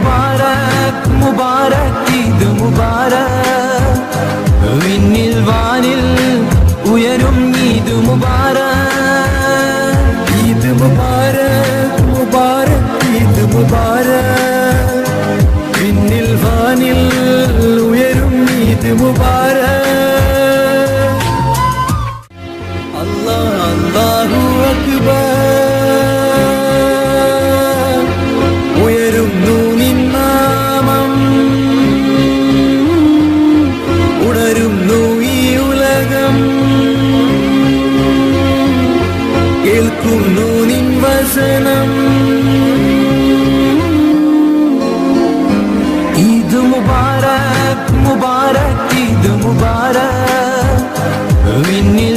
മുബാരക് മുബാരക് ഈദ് മുബാരക് വിണ്ണിൽ വാനിൽ ഉയരും ഈദ് മുബാരക് ഈദ് മുബാരക് മുബാരക് ഈദ് മുബാരക് വിണ്ണിൽ വാനിൽ ഉയരും ഈദ് മുബാരക് അല്ലാഹ് അല്ലാഹു അക്ബർ ഉയരുന്നു നിന്നാമം ഉണരുന്നു ഈ ഉലകം കേൾക്കുന്നു നിൻ വസനം ഈദ് മുബാരക് മുബാരക് ഈദ് മുബാരക് വിണ്ണിൽ